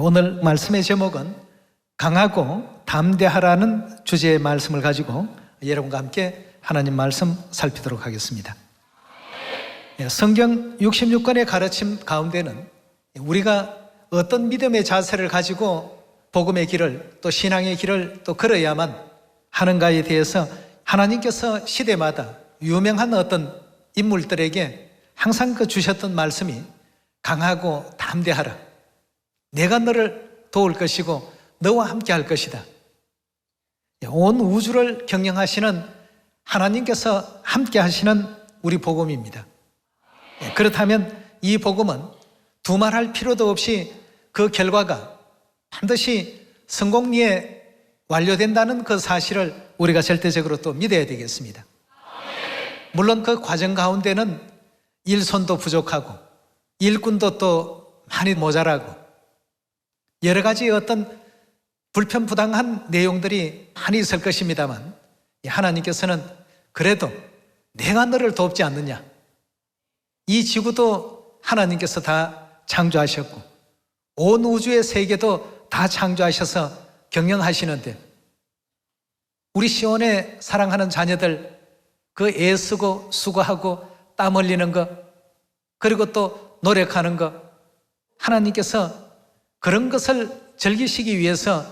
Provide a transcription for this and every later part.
오늘 말씀의 제목은 강하고 담대하라는 주제의 말씀을 가지고 여러분과 함께 하나님 말씀 살피도록 하겠습니다. 성경 66권의 가르침 가운데는 우리가 어떤 믿음의 자세를 가지고 복음의 길을 또 신앙의 길을 또 걸어야만 하는가에 대해서 하나님께서 시대마다 유명한 어떤 인물들에게 항상 주셨던 말씀이 강하고 담대하라. 내가 너를 도울 것이고 너와 함께 할 것이다. 온 우주를 경영하시는 하나님께서 함께 하시는 우리 복음입니다. 그렇다면 이 복음은 두말할 필요도 없이 그 결과가 반드시 성공리에 완료된다는 그 사실을 우리가 절대적으로 또 믿어야 되겠습니다. 물론 그 과정 가운데는 일손도 부족하고 일꾼도 또 많이 모자라고 여러 가지 어떤 불편부당한 내용들이 많이 있을 것입니다만 하나님께서는 그래도 내가 너를 돕지 않느냐. 이 지구도 하나님께서 다 창조하셨고 온 우주의 세계도 다 창조하셔서 경영하시는데 우리 시온에 사랑하는 자녀들 그 애쓰고 수고하고 땀 흘리는 것 그리고 또 노력하는 것 하나님께서 그런 것을 즐기시기 위해서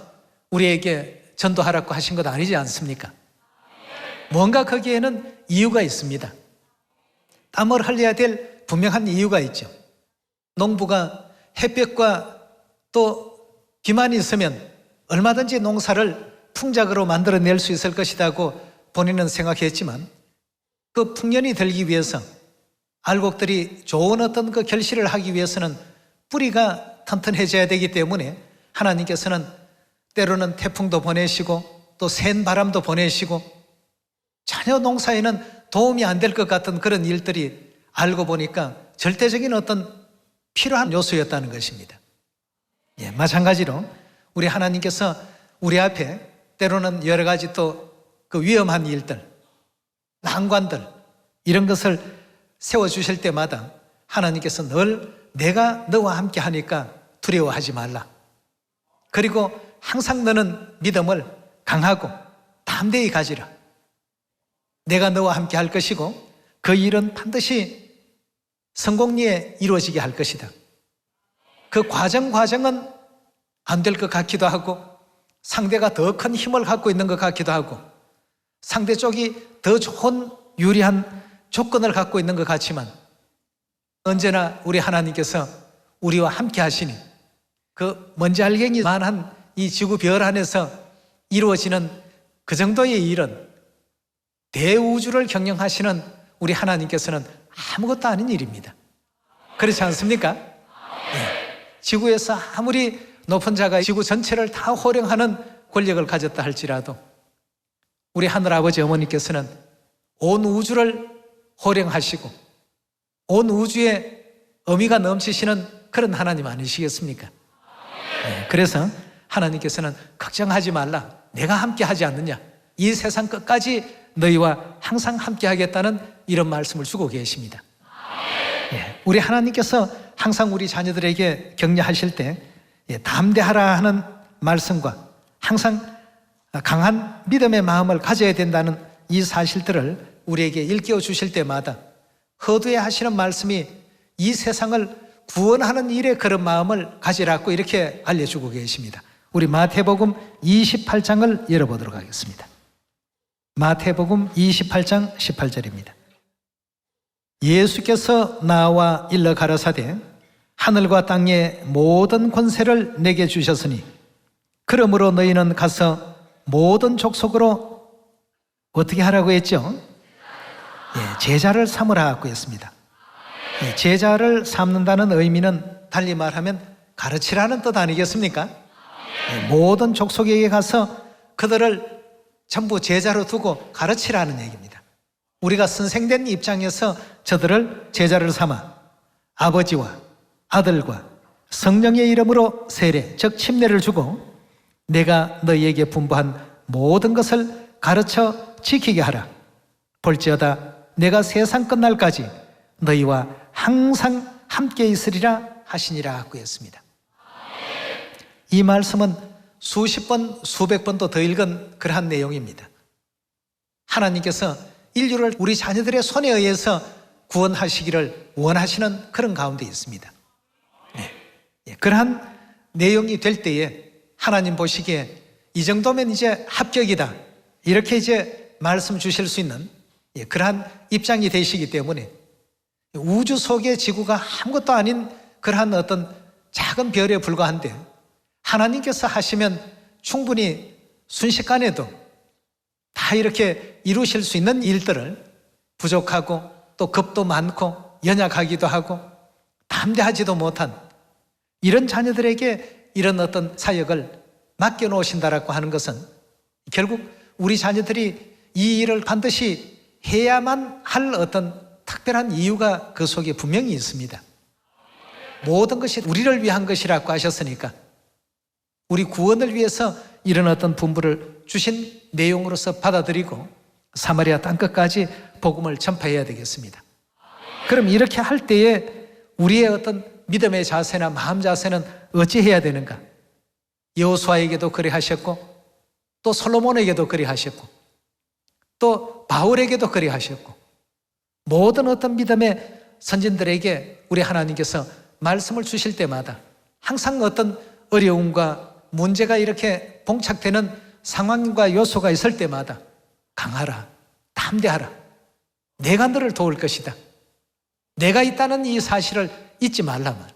우리에게 전도하라고 하신 것 아니지 않습니까? 뭔가 거기에는 이유가 있습니다. 땀을 흘려야 될 분명한 이유가 있죠. 농부가 햇볕과 또 비만 있으면 얼마든지 농사를 풍작으로 만들어낼 수 있을 것이라고 본인은 생각했지만 그 풍년이 들기 위해서 알곡들이 좋은 어떤 그 결실을 하기 위해서는 뿌리가 튼튼해져야 되기 때문에 하나님께서는 때로는 태풍도 보내시고 또 센 바람도 보내시고 전혀 농사에는 도움이 안 될 것 같은 그런 일들이 알고 보니까 절대적인 어떤 필요한 요소였다는 것입니다. 마찬가지로 우리 하나님께서 우리 앞에 때로는 여러 가지 또 그 위험한 일들, 난관들 이런 것을 세워주실 때마다 하나님께서 늘 내가 너와 함께 하니까 두려워하지 말라. 그리고 항상 너는 믿음을 강하고 담대히 가지라. 내가 너와 함께 할 것이고 그 일은 반드시 성공리에 이루어지게 할 것이다. 그 과정은 안 될 것 같기도 하고 상대가 더 큰 힘을 갖고 있는 것 같기도 하고 상대 쪽이 더 좋은 유리한 조건을 갖고 있는 것 같지만 언제나 우리 하나님께서 우리와 함께 하시니 그 먼지 알갱이만한 이 지구별 안에서 이루어지는 그 정도의 일은 대우주를 경영하시는 우리 하나님께서는 아무것도 아닌 일입니다. 그렇지 않습니까? 지구에서 아무리 높은 자가 지구 전체를 다 호령하는 권력을 가졌다 할지라도 우리 하늘아버지 어머니께서는 온 우주를 호령하시고 온 우주에 어미가 넘치시는 그런 하나님 아니시겠습니까? 그래서 하나님께서는 걱정하지 말라. 내가 함께 하지 않느냐. 이 세상 끝까지 너희와 항상 함께 하겠다는 이런 말씀을 주고 계십니다. 우리 하나님께서 항상 우리 자녀들에게 격려하실 때 담대하라 하는 말씀과 항상 강한 믿음의 마음을 가져야 된다는 이 사실들을 우리에게 일깨워 주실 때마다 허두에 하시는 말씀이 이 세상을 구원하는 일에 그런 마음을 가지라고 이렇게 알려주고 계십니다. 우리 마태복음 28장을 열어보도록 하겠습니다. 마태복음 28장 18절입니다. 예수께서 나와 일러 가라사대 하늘과 땅의 모든 권세를 내게 주셨으니 그러므로 너희는 가서 모든 족속으로 어떻게 하라고 했죠? 제자를 삼으라고 했습니다. 제자를 삼는다는 의미는 달리 말하면 가르치라는 뜻 아니겠습니까? 모든 족속에게 가서 그들을 전부 제자로 두고 가르치라는 얘기입니다. 우리가 선생된 입장에서 저들을 제자를 삼아 아버지와 아들과 성령의 이름으로 세례, 즉 침례를 주고 내가 너희에게 분부한 모든 것을 가르쳐 지키게 하라. 볼지어다 내가 세상 끝날까지 너희와 항상 함께 있으리라 하시니라 하고 했습니다. 이 말씀은 수십 번, 수백 번도 더 읽은 그러한 내용입니다. 하나님께서 인류를 우리 자녀들의 손에 의해서 구원하시기를 원하시는 그런 가운데 있습니다. 그러한 내용이 될 때에 하나님 보시기에 이 정도면 이제 합격이다, 이렇게 이제 말씀 주실 수 있는 그러한 입장이 되시기 때문에 우주 속의 지구가 아무것도 아닌 그러한 어떤 작은 별에 불과한데 하나님께서 하시면 충분히 순식간에도 다 이렇게 이루실 수 있는 일들을 부족하고 또 겁도 많고 연약하기도 하고 담대하지도 못한 이런 자녀들에게 이런 어떤 사역을 맡겨놓으신다라고 하는 것은 결국 우리 자녀들이 이 일을 반드시 해야만 할 어떤 특별한 이유가 그 속에 분명히 있습니다. 모든 것이 우리를 위한 것이라고 하셨으니까 우리 구원을 위해서 이런 어떤 분부를 주신 내용으로서 받아들이고 사마리아 땅끝까지 복음을 전파해야 되겠습니다. 그럼 이렇게 할 때에 우리의 어떤 믿음의 자세나 마음 자세는 어찌해야 되는가? 여호수아에게도 그리 하셨고 또 솔로몬에게도 그리 하셨고 또 바울에게도 그리 하셨고 모든 어떤 믿음의 선진들에게 우리 하나님께서 말씀을 주실 때마다 항상 어떤 어려움과 문제가 이렇게 봉착되는 상황과 요소가 있을 때마다 강하라, 담대하라, 내가 너를 도울 것이다, 내가 있다는 이 사실을 잊지 말라 말이야.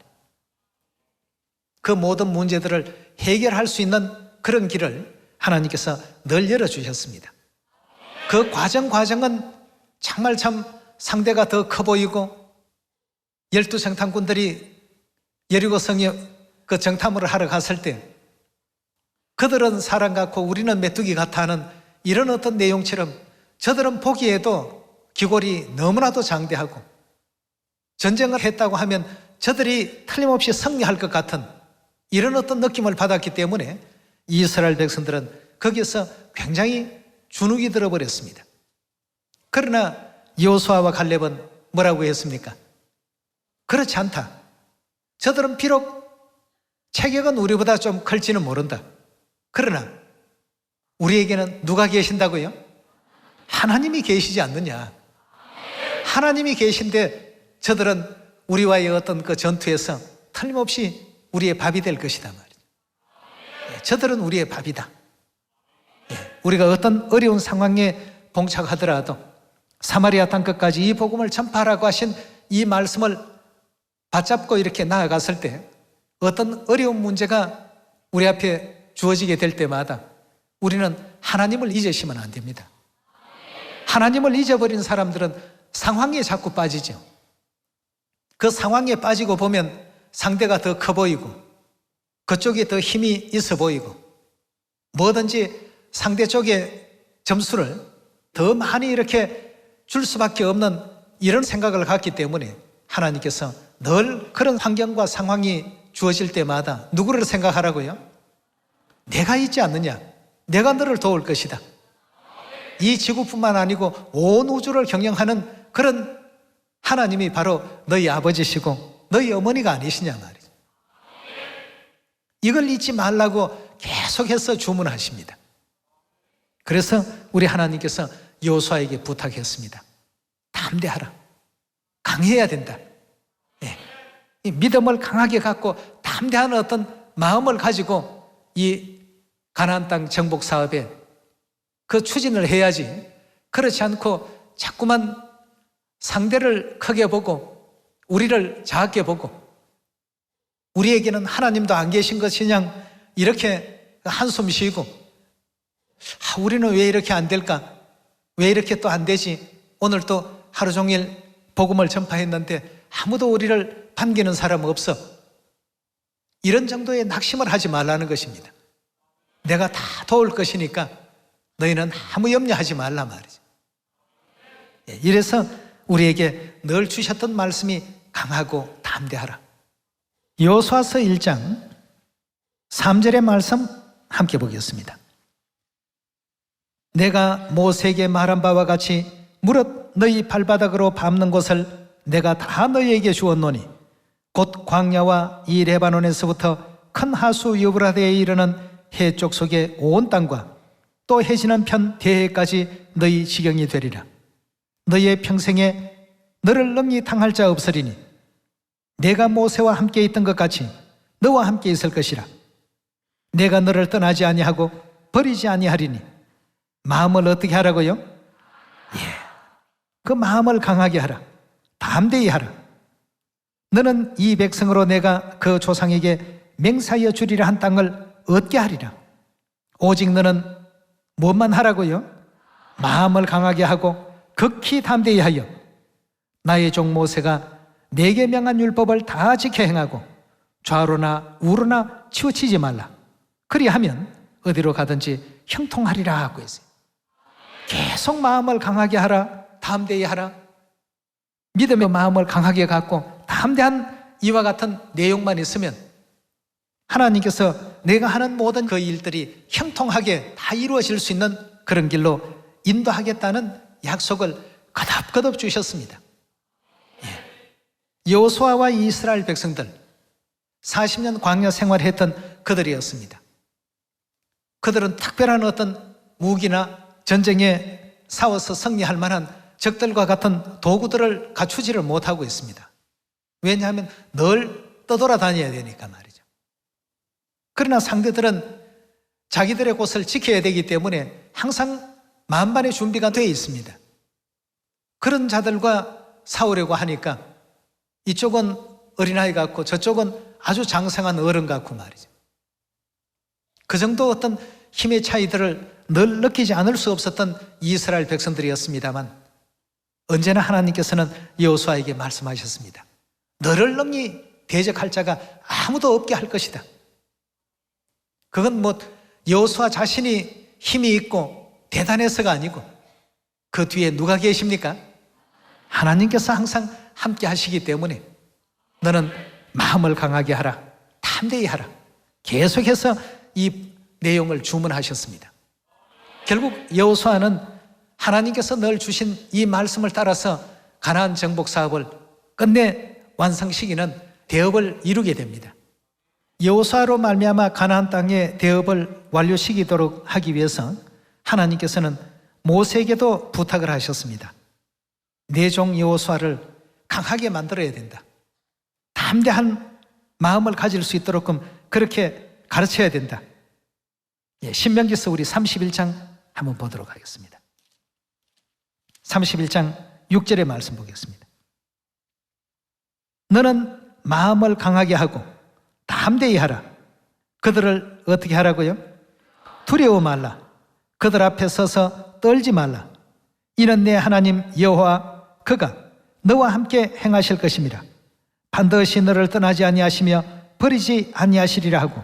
그 모든 문제들을 해결할 수 있는 그런 길을 하나님께서 늘 열어주셨습니다. 그 과정은 정말 참 상대가 더 커 보이고 12정탐꾼들이 여리고성에 그 정탐을 하러 갔을 때 그들은 사람 같고 우리는 메뚜기 같아 하는 이런 어떤 내용처럼 저들은 보기에도 기골이 너무나도 장대하고 전쟁을 했다고 하면 저들이 틀림없이 승리할 것 같은 이런 어떤 느낌을 받았기 때문에 이스라엘 백성들은 거기서 굉장히 주눅이 들어버렸습니다. 그러나 여호수아와 갈렙은 뭐라고 했습니까? 그렇지 않다. 저들은 비록 체격은 우리보다 좀 클지는 모른다. 그러나 우리에게는 누가 계신다고요? 하나님이 계시지 않느냐. 하나님이 계신데 저들은 우리와의 어떤 그 전투에서 틀림없이 우리의 밥이 될 것이다 말이죠. 저들은 우리의 밥이다. 우리가 어떤 어려운 상황에 봉착하더라도 사마리아 땅끝까지 이 복음을 전파하라고 하신 이 말씀을 받잡고 이렇게 나아갔을 때 어떤 어려운 문제가 우리 앞에 주어지게 될 때마다 우리는 하나님을 잊으시면 안 됩니다. 하나님을 잊어버린 사람들은 상황에 자꾸 빠지죠. 그 상황에 빠지고 보면 상대가 더 커 보이고 그쪽이 더 힘이 있어 보이고 뭐든지 상대 쪽의 점수를 더 많이 이렇게 줄 수밖에 없는 이런 생각을 갖기 때문에 하나님께서 늘 그런 환경과 상황이 주어질 때마다 누구를 생각하라고요? 내가 있지 않느냐? 내가 너를 도울 것이다. 이 지구뿐만 아니고 온 우주를 경영하는 그런 하나님이 바로 너희 아버지시고 너희 어머니가 아니시냐 말이죠. 이걸 잊지 말라고 계속해서 주문하십니다. 그래서 우리 하나님께서 여호수아에게 부탁했습니다. 담대하라. 강해야 된다. 이 믿음을 강하게 갖고 담대한 어떤 마음을 가지고 이 가나안 땅 정복 사업에 그 추진을 해야지. 그렇지 않고 자꾸만 상대를 크게 보고 우리를 작게 보고 우리에게는 하나님도 안 계신 것이냐 이렇게 한숨 쉬고 우리는 왜 이렇게 안 될까? 왜 이렇게 또 안 되지? 오늘 또 하루 종일 복음을 전파했는데 아무도 우리를 반기는 사람 없어. 이런 정도의 낙심을 하지 말라는 것입니다. 내가 다 도울 것이니까 너희는 아무 염려하지 말라 말이죠. 이래서 우리에게 늘 주셨던 말씀이 강하고 담대하라. 여호수아서 1장 3절의 말씀 함께 보겠습니다. 내가 모세에게 말한 바와 같이 무릇 너희 발바닥으로 밟는 곳을 내가 다 너희에게 주었노니 곧 광야와 이 레바논에서부터 큰 하수 유브라데에 이르는 해쪽 속의 온 땅과 또 해지는 편 대해까지 너희 지경이 되리라. 너희의 평생에 너를 넘니 당할 자 없으리니 내가 모세와 함께 있던 것 같이 너와 함께 있을 것이라. 내가 너를 떠나지 아니하고 버리지 아니하리니. 마음을 어떻게 하라고요? 그 마음을 강하게 하라. 담대히 하라. 너는 이 백성으로 내가 그 조상에게 맹세하여 주리라 한 땅을 얻게 하리라. 오직 너는 무엇만 하라고요? 마음을 강하게 하고 극히 담대히 하여 나의 종 모세가 내게 명한 율법을 다 지켜 행하고 좌로나 우로나 치우치지 말라. 그리하면 어디로 가든지 형통하리라 하고 있어요. 계속 마음을 강하게 하라. 담대히 하라. 믿음의 마음을 강하게 갖고 담대한 이와 같은 내용만 있으면 하나님께서 내가 하는 모든 그 일들이 형통하게 다 이루어질 수 있는 그런 길로 인도하겠다는 약속을 거듭거듭 주셨습니다. 여호수아와 이스라엘 백성들 40년 광야 생활했던 그들이었습니다. 그들은 특별한 어떤 무기나 전쟁에 싸워서 승리할 만한 적들과 같은 도구들을 갖추지를 못하고 있습니다. 왜냐하면 늘 떠돌아다녀야 되니까 말이죠. 그러나 상대들은 자기들의 곳을 지켜야 되기 때문에 항상 만반의 준비가 되어 있습니다. 그런 자들과 싸우려고 하니까 이쪽은 어린아이 같고 저쪽은 아주 장성한 어른 같고 말이죠. 그 정도 어떤 힘의 차이들을 늘 느끼지 않을 수 없었던 이스라엘 백성들이었습니다만 언제나 하나님께서는 여호수아에게 말씀하셨습니다. 너를 넘니 대적할 자가 아무도 없게 할 것이다. 그건 여호수아 자신이 힘이 있고 대단해서가 아니고 그 뒤에 누가 계십니까? 하나님께서 항상 함께 하시기 때문에 너는 마음을 강하게 하라. 담대히 하라. 계속해서 이 내용을 주문하셨습니다. 결국 여호수아는 하나님께서 늘 주신 이 말씀을 따라서 가나안 정복 사업을 끝내 완성시키는 대업을 이루게 됩니다. 여호수아로 말미암아 가나안 땅의 대업을 완료시키도록 하기 위해서 하나님께서는 모세에게도 부탁을 하셨습니다. 내 종 여호수아를 강하게 만들어야 된다. 담대한 마음을 가질 수 있도록 그렇게 가르쳐야 된다. 신명기서 우리 31장 한번 보도록 하겠습니다. 31장 6절의 말씀 보겠습니다. 너는 마음을 강하게 하고 담대히 하라. 그들을 어떻게 하라고요? 두려워 말라. 그들 앞에 서서 떨지 말라. 이는 내 하나님 여호와 그가 너와 함께 행하실 것임이라. 반드시 너를 떠나지 아니하시며 버리지 아니하시리라 하고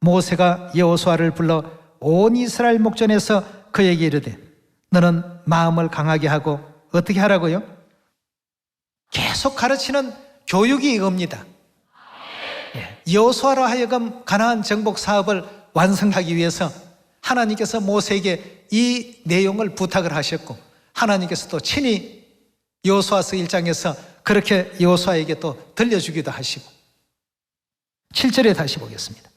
모세가 여호수아를 불러 온 이스라엘 목전에서 그에게 이르되 너는 마음을 강하게 하고 어떻게 하라고요? 계속 가르치는 교육이 이겁니다. 여호수아로 하여금 가나안 정복 사업을 완성하기 위해서 하나님께서 모세에게 이 내용을 부탁을 하셨고 하나님께서 또 친히 여호수아서 1장에서 그렇게 여호수아에게 또 들려주기도 하시고 7절에 다시 보겠습니다.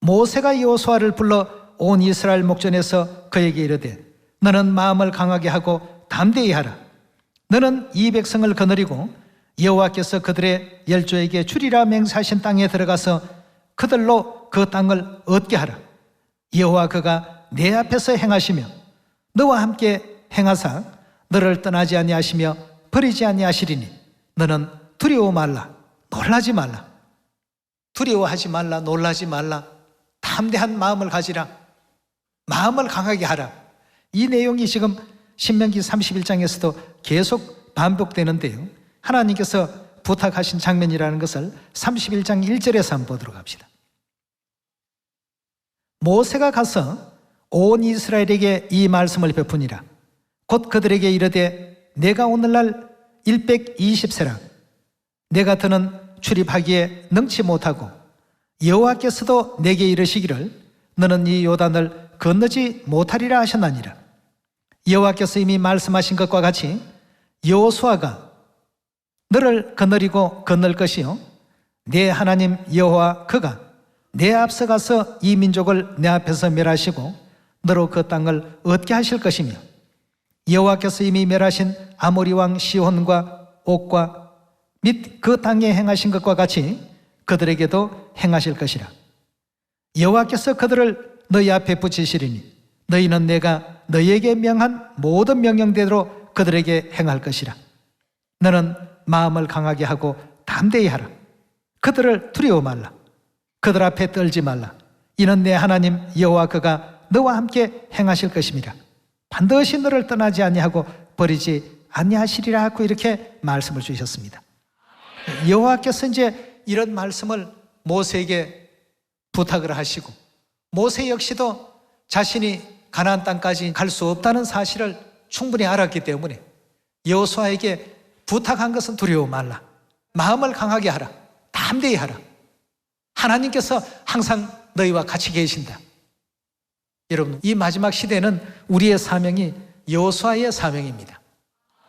모세가 여호수아를 불러 온 이스라엘 목전에서 그에게 이르되 너는 마음을 강하게 하고 담대히 하라. 너는 이 백성을 거느리고 여호와께서 그들의 열조에게 주리라 맹세하신 땅에 들어가서 그들로 그 땅을 얻게 하라. 여호와 그가 내 앞에서 행하시며 너와 함께 행하사 너를 떠나지 아니하시며 버리지 아니하시리니 너는 두려워 말라. 놀라지 말라. 두려워하지 말라. 놀라지 말라. 담대한 마음을 가지라. 마음을 강하게 하라. 이 내용이 지금 신명기 31장에서도 계속 반복되는데요. 하나님께서 부탁하신 장면이라는 것을 31장 1절에서 한번 보도록 합시다. 모세가 가서 온 이스라엘에게 이 말씀을 베푸니라. 곧 그들에게 이르되 내가 오늘날 120세라 내가 더는 출입하기에 능치 못하고 여호와께서도 내게 이르시기를 너는 이 요단을 건너지 못하리라 하셨나니라. 여호와께서 이미 말씀하신 것과 같이 여호수아가 너를 거느리고 건널 것이요 내 하나님 여호와 그가 내 앞서가서 이 민족을 내 앞에서 멸하시고 너로 그 땅을 얻게 하실 것이며 여호와께서 이미 멸하신 아모리 왕 시혼과 옥과 및 그 땅에 행하신 것과 같이 그들에게도 행하실 것이라. 여호와께서 그들을 너희 앞에 붙이시리니 너희는 내가 너희에게 명한 모든 명령대로 그들에게 행할 것이라. 너는 마음을 강하게 하고 담대히 하라. 그들을 두려워 말라. 그들 앞에 떨지 말라. 이는 내 하나님 여호와 그가 너와 함께 행하실 것임이라. 반드시 너를 떠나지 아니하고 버리지 아니하시리라 하고 이렇게 말씀을 주셨습니다. 여호와께서 이제 이런 말씀을 모세에게 부탁을 하시고 모세 역시도 자신이 가나안 땅까지 갈 수 없다는 사실을 충분히 알았기 때문에 여호수아에게 부탁한 것은 두려워 말라. 마음을 강하게 하라. 담대히 하라. 하나님께서 항상 너희와 같이 계신다. 여러분, 이 마지막 시대는 우리의 사명이 여호수아의 사명입니다.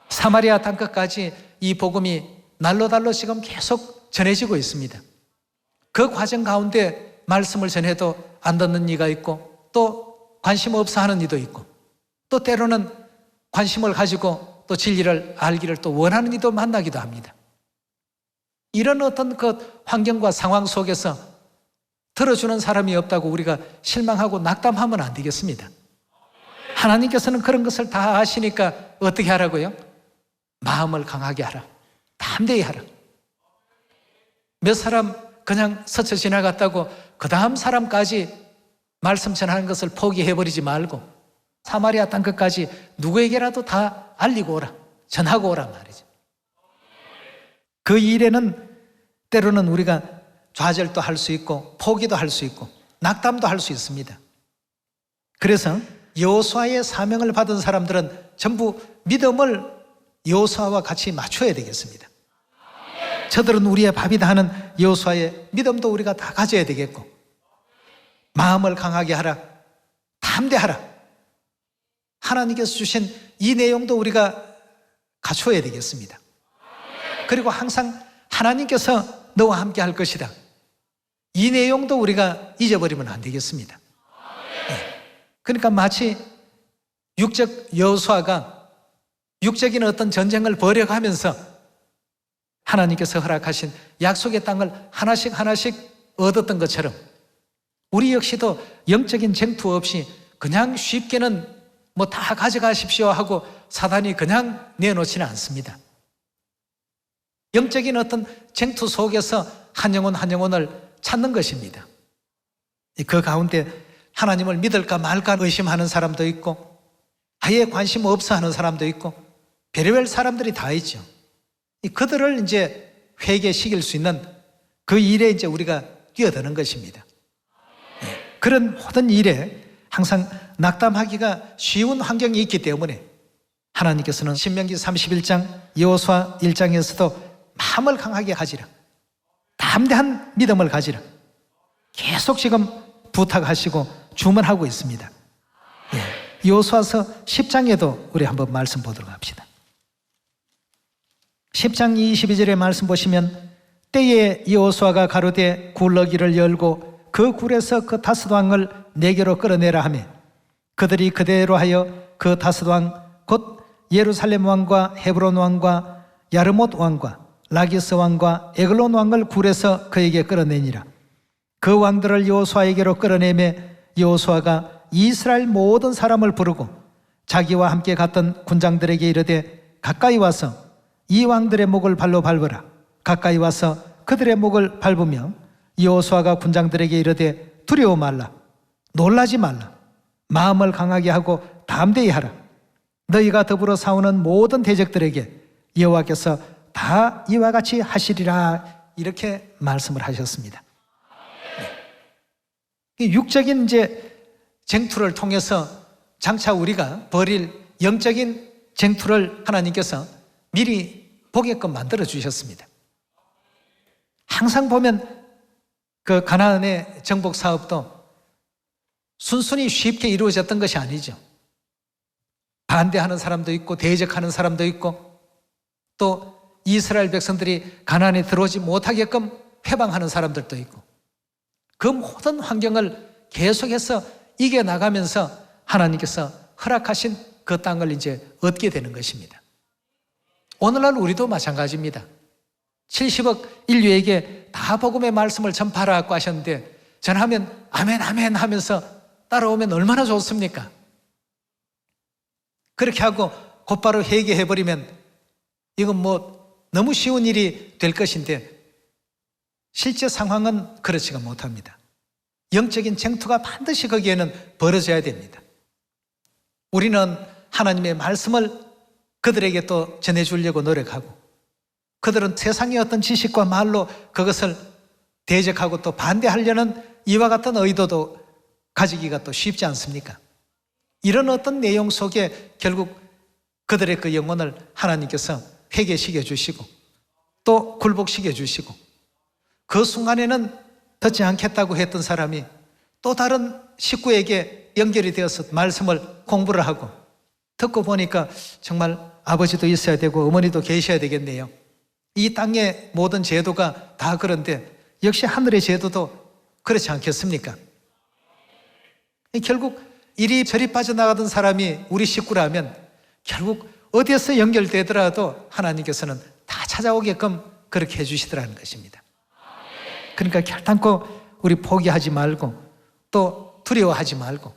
사마리아 땅끝까지 이 복음이 날로 달로 지금 계속 전해지고 있습니다. 그 과정 가운데 말씀을 전해도 안 듣는 이가 있고 또 관심 없어 하는 이도 있고 또 때로는 관심을 가지고 또 진리를 알기를 또 원하는 이도 만나기도 합니다. 이런 어떤 그 환경과 상황 속에서 들어주는 사람이 없다고 우리가 실망하고 낙담하면 안 되겠습니다. 하나님께서는 그런 것을 다 아시니까 어떻게 하라고요? 마음을 강하게 하라. 담대히 하라. 몇 사람 그냥 스쳐 지나갔다고 그 다음 사람까지 말씀 전하는 것을 포기해버리지 말고 사마리아 땅끝까지 누구에게라도 다 알리고 오라. 전하고 오란 말이죠. 그 일에는 때로는 우리가 좌절도 할 수 있고 포기도 할 수 있고 낙담도 할 수 있습니다. 그래서 여호수아의 사명을 받은 사람들은 전부 믿음을 여호수아와 같이 맞춰야 되겠습니다. 저들은 우리의 밥이다 하는 여호수아의 믿음도 우리가 다 가져야 되겠고 마음을 강하게 하라. 담대하라. 하나님께서 주신 이 내용도 우리가 갖춰야 되겠습니다. 그리고 항상 하나님께서 너와 함께 할 것이다. 이 내용도 우리가 잊어버리면 안 되겠습니다. 그러니까 마치 육적 여호수아가 육적인 어떤 전쟁을 벌여가면서 하나님께서 허락하신 약속의 땅을 하나씩 하나씩 얻었던 것처럼 우리 역시도 영적인 쟁투 없이 그냥 쉽게는 뭐 다 가져가십시오 하고 사단이 그냥 내놓지는 않습니다. 영적인 어떤 쟁투 속에서 한 영혼 한 영혼을 찾는 것입니다. 그 가운데 하나님을 믿을까 말까 의심하는 사람도 있고 아예 관심 없어 하는 사람도 있고 별의별 사람들이 다 있죠. 그들을 이제 회개시킬 수 있는 그 일에 이제 우리가 뛰어드는 것입니다. 그런 모든 일에 항상 낙담하기가 쉬운 환경이 있기 때문에 하나님께서는 신명기 31장 여호수아 1장에서도 마음을 강하게 가지라. 담대한 믿음을 가지라. 계속 지금 부탁하시고 주문하고 있습니다. 여호수아서 10장에도 우리 한번 말씀 보도록 합시다. 10장 22절의 말씀 보시면 때에 여호수아가 가로되 굴러기를 열고 그 굴에서 그 다섯 왕을 내게로 끌어내라 하며 그들이 그대로 하여 그 다섯 왕 곧 예루살렘 왕과 헤브론 왕과 야르못 왕과 라기스 왕과 에글론 왕을 굴에서 그에게 끌어내니라. 그 왕들을 여호수아에게로 끌어내매 여호수아가 이스라엘 모든 사람을 부르고 자기와 함께 갔던 군장들에게 이르되 가까이 와서 이 왕들의 목을 발로 밟으라. 가까이 와서 그들의 목을 밟으며 여호수아가 군장들에게 이르되 두려워 말라. 놀라지 말라. 마음을 강하게 하고 담대히 하라. 너희가 더불어 싸우는 모든 대적들에게 여호와께서 다 이와 같이 하시리라. 이렇게 말씀을 하셨습니다. 육적인 이제 쟁투를 통해서 장차 우리가 벌일 영적인 쟁투를 하나님께서 미리 보게끔 만들어 주셨습니다. 항상 보면 그 가나안의 정복 사업도 순순히 쉽게 이루어졌던 것이 아니죠. 반대하는 사람도 있고 대적하는 사람도 있고 또 이스라엘 백성들이 가나안에 들어오지 못하게끔 회방하는 사람들도 있고 그 모든 환경을 계속해서 이겨나가면서 하나님께서 허락하신 그 땅을 이제 얻게 되는 것입니다. 오늘날 우리도 마찬가지입니다. 70억 인류에게 다 복음의 말씀을 전파하라고 하셨는데 전하면 아멘 아멘 하면서 따라오면 얼마나 좋습니까? 그렇게 하고 곧바로 회개해버리면 이건 뭐 너무 쉬운 일이 될 것인데 실제 상황은 그렇지가 못합니다. 영적인 쟁투가 반드시 거기에는 벌어져야 됩니다. 우리는 하나님의 말씀을 그들에게 또 전해주려고 노력하고 그들은 세상의 어떤 지식과 말로 그것을 대적하고 또 반대하려는 이와 같은 의도도 가지기가 또 쉽지 않습니까? 이런 어떤 내용 속에 결국 그들의 그 영혼을 하나님께서 회개시켜 주시고 또 굴복시켜 주시고 그 순간에는 듣지 않겠다고 했던 사람이 또 다른 식구에게 연결이 되어서 말씀을 공부를 하고 듣고 보니까 정말 아버지도 있어야 되고 어머니도 계셔야 되겠네요. 이 땅의 모든 제도가 다 그런데 역시 하늘의 제도도 그렇지 않겠습니까? 결국 이리저리 빠져나가던 사람이 우리 식구라면 결국 어디에서 연결되더라도 하나님께서는 다 찾아오게끔 그렇게 해주시더라는 것입니다. 그러니까 결단코 우리 포기하지 말고 또 두려워하지 말고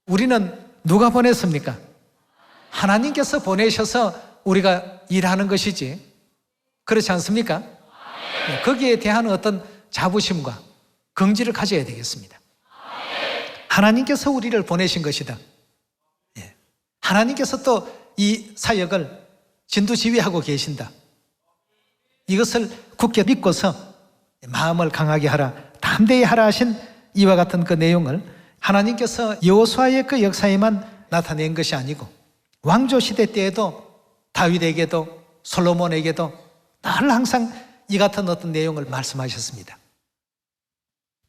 우리는 누가 보냈습니까? 하나님께서 보내셔서 우리가 일하는 것이지 그렇지 않습니까? 거기에 대한 어떤 자부심과 긍지를 가져야 되겠습니다. 하나님께서 우리를 보내신 것이다. 하나님께서 또 이 사역을 진두지휘하고 계신다. 이것을 굳게 믿고서 마음을 강하게 하라, 담대히 하라 하신 이와 같은 그 내용을 하나님께서 여호수아의 그 역사에만 나타낸 것이 아니고 왕조 시대 때에도 다윗에게도 솔로몬에게도 늘 항상 이 같은 어떤 내용을 말씀하셨습니다.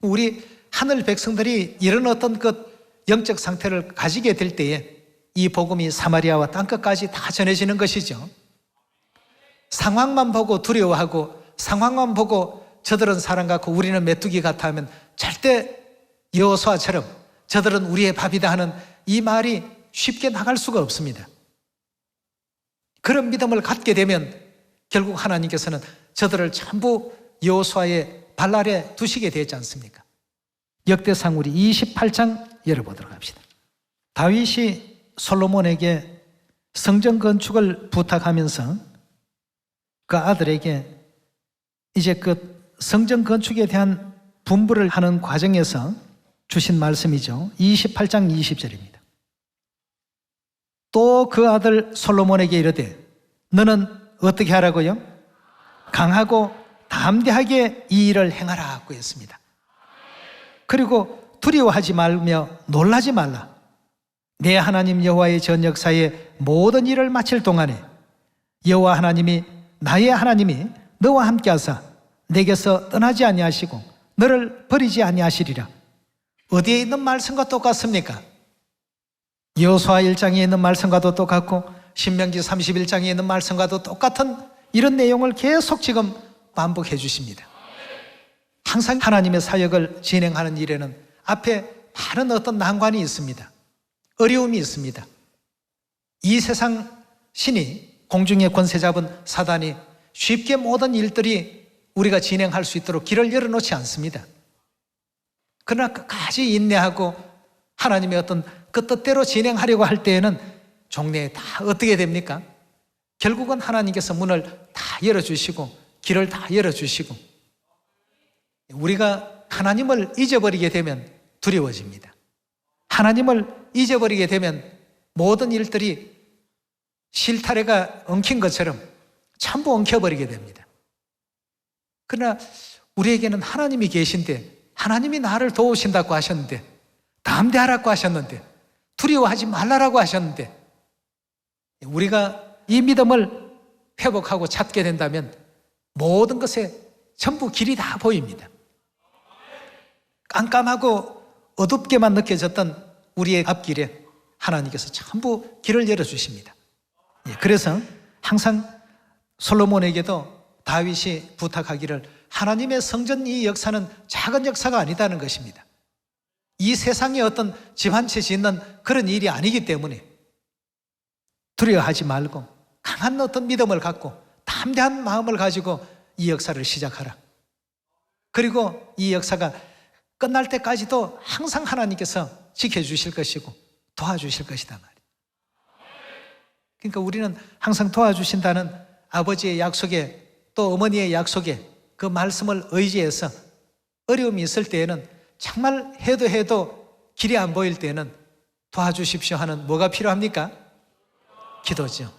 우리 하늘 백성들이 이런 어떤 그 영적 상태를 가지게 될 때에 이 복음이 사마리아와 땅끝까지 다 전해지는 것이죠. 상황만 보고 두려워하고 상황만 보고 저들은 사람 같고 우리는 메뚜기 같아 하면 절대 여호수아처럼 저들은 우리의 밥이다 하는 이 말이 쉽게 나갈 수가 없습니다. 그런 믿음을 갖게 되면 결국 하나님께서는 저들을 전부 여호수아의 발 아래 두시게 되지 않습니까? 역대상 우리 28장 열어보도록 합시다. 다윗이 솔로몬에게 성전 건축을 부탁하면서 그 아들에게 이제 그 성전 건축에 대한 분부를 하는 과정에서 주신 말씀이죠. 28장 20절입니다. 또 그 아들 솔로몬에게 이르되 너는 어떻게 하라고요? 강하고 담대하게 이 일을 행하라고 했습니다. 그리고 두려워하지 말며 놀라지 말라. 내 하나님 여호와의 전 역사의 모든 일을 마칠 동안에 여호와 하나님이 나의 하나님이 너와 함께 하사 내게서 떠나지 아니하시고 너를 버리지 아니하시리라. 어디에 있는 말씀과 똑같습니까? 여호수아 1장에 있는 말씀과도 똑같고 신명기 31장에 있는 말씀과도 똑같은 이런 내용을 계속 지금 반복해 주십니다. 항상 하나님의 사역을 진행하는 일에는 앞에 많은 어떤 난관이 있습니다. 어려움이 있습니다. 이 세상 신이 공중의 권세 잡은 사단이 쉽게 모든 일들이 우리가 진행할 수 있도록 길을 열어놓지 않습니다. 그러나 끝까지 인내하고 하나님의 어떤 그 뜻대로 진행하려고 할 때에는 종래에 다 어떻게 됩니까? 결국은 하나님께서 문을 다 열어주시고 길을 다 열어주시고 우리가 하나님을 잊어버리게 되면 두려워집니다. 하나님을 잊어버리게 되면 모든 일들이 실타래가 엉킨 것처럼 전부 엉켜버리게 됩니다. 그러나 우리에게는 하나님이 계신데 하나님이 나를 도우신다고 하셨는데 담대하라고 하셨는데 두려워하지 말라라고 하셨는데 우리가 이 믿음을 회복하고 찾게 된다면 모든 것에 전부 길이 다 보입니다. 깜깜하고 어둡게만 느껴졌던 우리의 앞길에 하나님께서 전부 길을 열어주십니다. 그래서 항상 솔로몬에게도 다윗이 부탁하기를 하나님의 성전 이 역사는 작은 역사가 아니다는 것입니다. 이 세상에 어떤 집 한 채 짓는 그런 일이 아니기 때문에 두려워하지 말고 강한 어떤 믿음을 갖고 담대한 마음을 가지고 이 역사를 시작하라. 그리고 이 역사가 끝날 때까지도 항상 하나님께서 지켜주실 것이고 도와주실 것이다 말이에요. 그러니까 우리는 항상 도와주신다는 아버지의 약속에 또 어머니의 약속에 그 말씀을 의지해서 어려움이 있을 때에는 정말 해도 길이 안 보일 때에는 도와주십시오 하는 뭐가 필요합니까? 기도죠.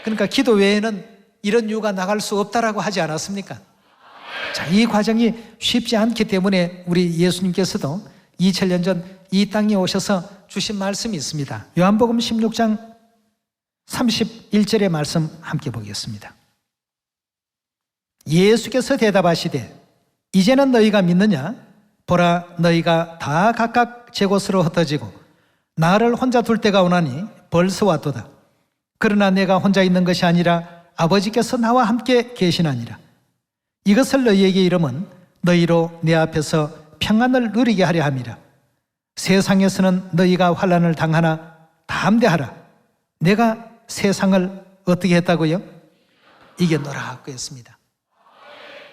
그러니까 기도 외에는 이런 유가 나갈 수 없다라고 하지 않았습니까? 자, 이 과정이 쉽지 않기 때문에 우리 예수님께서도 2000년 전 이 땅에 오셔서 주신 말씀이 있습니다. 요한복음 16장 31절의 말씀 함께 보겠습니다. 예수께서 대답하시되 이제는 너희가 믿느냐? 보라, 너희가 다 각각 제 곳으로 흩어지고 나를 혼자 둘 때가 오나니 벌써 왔도다. 그러나 내가 혼자 있는 것이 아니라 아버지께서 나와 함께 계시나니라. 이것을 너희에게 이름은 너희로 내 앞에서 평안을 누리게 하려 함이라. 세상에서는 너희가 환난을 당하나 담대하라. 내가 세상을 어떻게 했다고요? 이겼노라고 했습니다.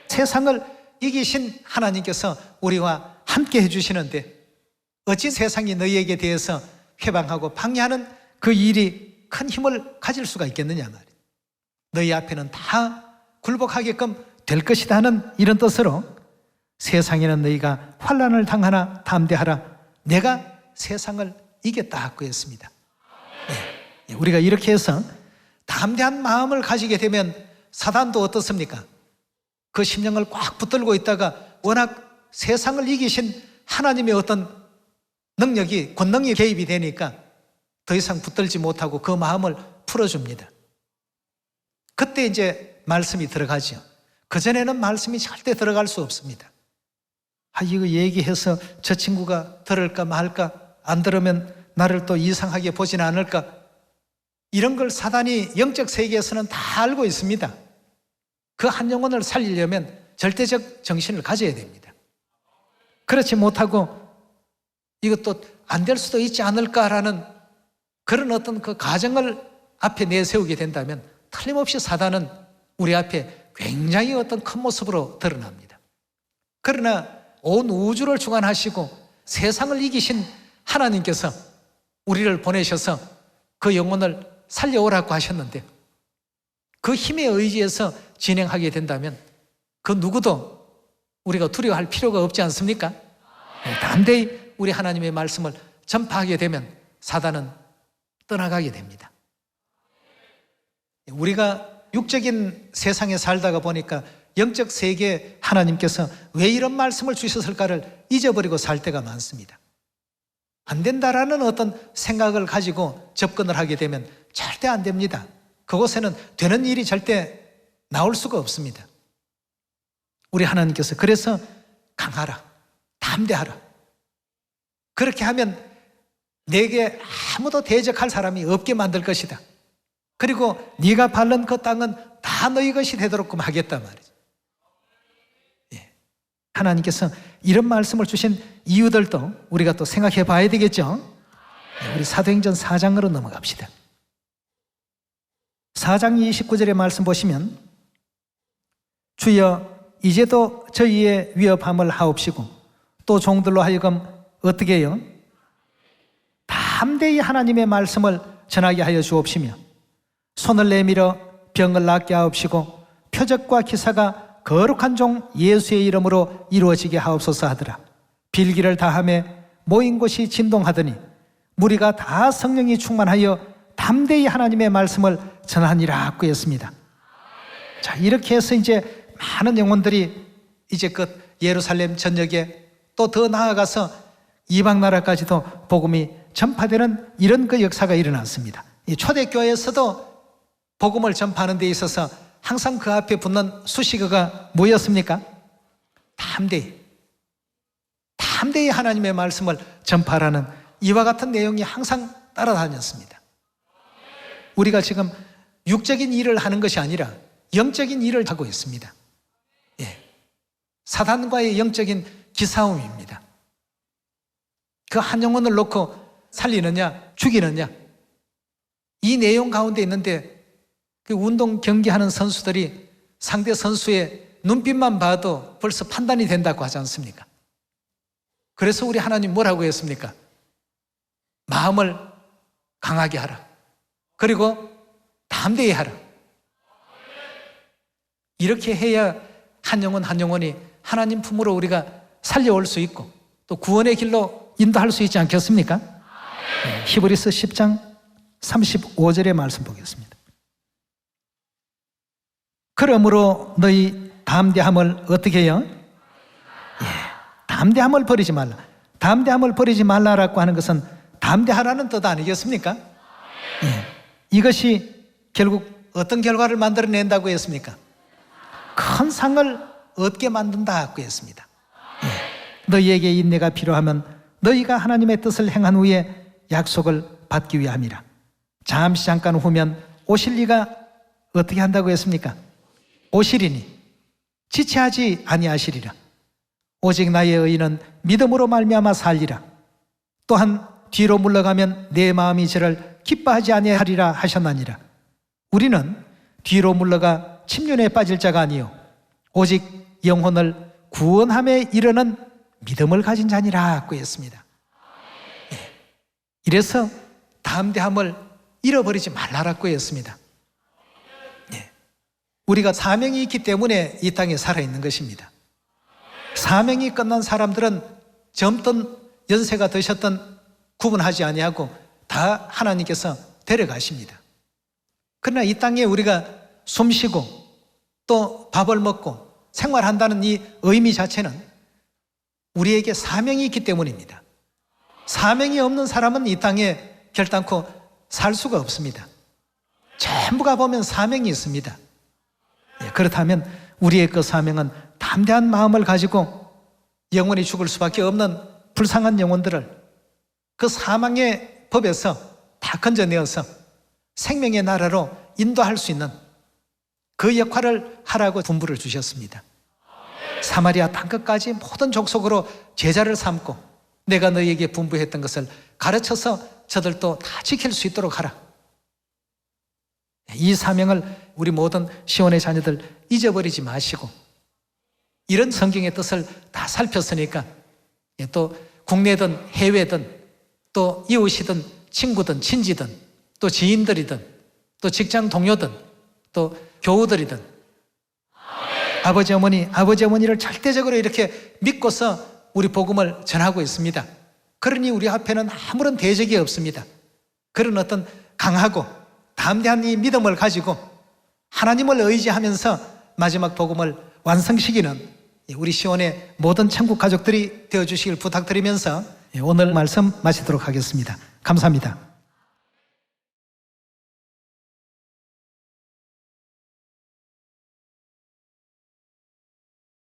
세상을 이기신 하나님께서 우리와 함께 해주시는데 어찌 세상이 너희에게 대해서 회방하고 방해하는 그 일이 큰 힘을 가질 수가 있겠느냐 말이에요. 너희 앞에는 다 굴복하게끔 될 것이다 하는 이런 뜻으로 세상에는 너희가 환난을 당하나 담대하라. 내가 세상을 이겼다고 했습니다. 네. 우리가 이렇게 해서 담대한 마음을 가지게 되면 사단도 어떻습니까? 그 심령을 꽉 붙들고 있다가 워낙 세상을 이기신 하나님의 어떤 능력이, 권능이 개입이 되니까 더 이상 붙들지 못하고 그 마음을 풀어줍니다. 그때 이제 말씀이 들어가죠. 그전에는 말씀이 절대 들어갈 수 없습니다. 이거 얘기해서 저 친구가 들을까 말까, 안 들으면 나를 또 이상하게 보진 않을까, 이런 걸 사단이 영적 세계에서는 다 알고 있습니다. 그 한 영혼을 살리려면 절대적 정신을 가져야 됩니다. 그렇지 못하고 이것도 안 될 수도 있지 않을까라는 그런 어떤 그 가정을 앞에 내세우게 된다면 틀림없이 사단은 우리 앞에 굉장히 어떤 큰 모습으로 드러납니다. 그러나 온 우주를 주관하시고 세상을 이기신 하나님께서 우리를 보내셔서 그 영혼을 살려오라고 하셨는데 그 힘에 의지해서 진행하게 된다면 그 누구도 우리가 두려워할 필요가 없지 않습니까? 담대히 우리 하나님의 말씀을 전파하게 되면 사단은 떠나가게 됩니다. 우리가 육적인 세상에 살다가 보니까 영적 세계에 하나님께서 왜 이런 말씀을 주셨을까를 잊어버리고 살 때가 많습니다. 안 된다라는 어떤 생각을 가지고 접근을 하게 되면 절대 안 됩니다. 그곳에는 되는 일이 절대 나올 수가 없습니다. 우리 하나님께서 그래서 강하라, 담대하라. 그렇게 하면 내게 아무도 대적할 사람이 없게 만들 것이다. 그리고 네가 밟는 그 땅은 다 너희 것이 되도록 하겠단 말이죠. 하나님께서 이런 말씀을 주신 이유들도 우리가 또 생각해 봐야 되겠죠. 우리 사도행전 4장으로 넘어갑시다. 4장 29절의 말씀 보시면 주여 이제도 저희의 위협함을 하옵시고 또 종들로 하여금 어떻게 해요? 담대히 하나님의 말씀을 전하게 하여 주옵시며 손을 내밀어 병을 낫게 하옵시고 표적과 기사가 거룩한 종 예수의 이름으로 이루어지게 하옵소서 하더라. 빌기를 다하며 모인 곳이 진동하더니 무리가 다 성령이 충만하여 담대히 하나님의 말씀을 전하니라고 했습니다. 자, 이렇게 해서 이제 많은 영혼들이 이제 그 예루살렘 전역에 또 더 나아가서 이방 나라까지도 복음이 전파되는 이런 그 역사가 일어났습니다. 이 초대교회에서도 복음을 전파하는 데 있어서 항상 그 앞에 붙는 수식어가 뭐였습니까? 담대히 하나님의 말씀을 전파하라는 이와 같은 내용이 항상 따라다녔습니다. 우리가 지금 육적인 일을 하는 것이 아니라 영적인 일을 하고 있습니다. 사단과의 영적인 기싸움입니다. 그 한 영혼을 놓고 살리느냐 죽이느냐, 이 내용 가운데 있는데 그 운동 경기하는 선수들이 상대 선수의 눈빛만 봐도 벌써 판단이 된다고 하지 않습니까? 그래서 우리 하나님 뭐라고 했습니까? 마음을 강하게 하라. 그리고 담대히 하라. 이렇게 해야 한 영혼 한 영혼이 하나님 품으로 우리가 살려올 수 있고 또 구원의 길로 인도할 수 있지 않겠습니까? 네, 히브리서 10장 35절의 말씀 보겠습니다. 그러므로 너희 담대함을 어떻게 해요? 담대함을 버리지 말라. 담대함을 버리지 말라라고 하는 것은 담대하라는 뜻 아니겠습니까? 이것이 결국 어떤 결과를 만들어낸다고 했습니까? 큰 상을 얻게 만든다고 했습니다. 너희에게 인내가 필요하면 너희가 하나님의 뜻을 행한 후에 약속을 받기 위함이라. 잠깐 후면 오실 이가 어떻게 한다고 했습니까? 오시리니 지체하지 아니하시리라. 오직 나의 의인은 믿음으로 말미암아 살리라. 또한 뒤로 물러가면 내 마음이 저를 기뻐하지 아니하리라 하셨나니라. 우리는 뒤로 물러가 침륜에 빠질 자가 아니요 오직 영혼을 구원함에 이르는 믿음을 가진 자니라고 했습니다. 이래서 담대함을 잃어버리지 말라라고 했습니다. 우리가 사명이 있기 때문에 이 땅에 살아있는 것입니다. 사명이 끝난 사람들은 젊든 연세가 드셨든 구분하지 아니하고 다 하나님께서 데려가십니다. 그러나 이 땅에 우리가 숨쉬고 또 밥을 먹고 생활한다는 이 의미 자체는 우리에게 사명이 있기 때문입니다. 사명이 없는 사람은 이 땅에 결단코 살 수가 없습니다. 전부가 보면 사명이 있습니다. 그렇다면 우리의 그 사명은 담대한 마음을 가지고 영원히 죽을 수밖에 없는 불쌍한 영혼들을 그 사망의 법에서 다 건져내어서 생명의 나라로 인도할 수 있는 그 역할을 하라고 분부를 주셨습니다. 사마리아 땅끝까지 모든 족속으로 제자를 삼고 내가 너희에게 분부했던 것을 가르쳐서 저들도 다 지킬 수 있도록 하라. 이 사명을 우리 모든 시온의 자녀들 잊어버리지 마시고 이런 성경의 뜻을 다 살폈으니까 또 국내든 해외든 또 이웃이든 친구든 친지든 또 지인들이든 또 직장 동료든 또 교우들이든 아버지 어머니를 절대적으로 이렇게 믿고서 우리 복음을 전하고 있습니다. 그러니 우리 앞에는 아무런 대적이 없습니다. 그런 어떤 강하고 담대한 이 믿음을 가지고 하나님을 의지하면서 마지막 복음을 완성시키는 우리 시온의 모든 천국 가족들이 되어주시길 부탁드리면서 오늘 말씀 마치도록 하겠습니다. 감사합니다.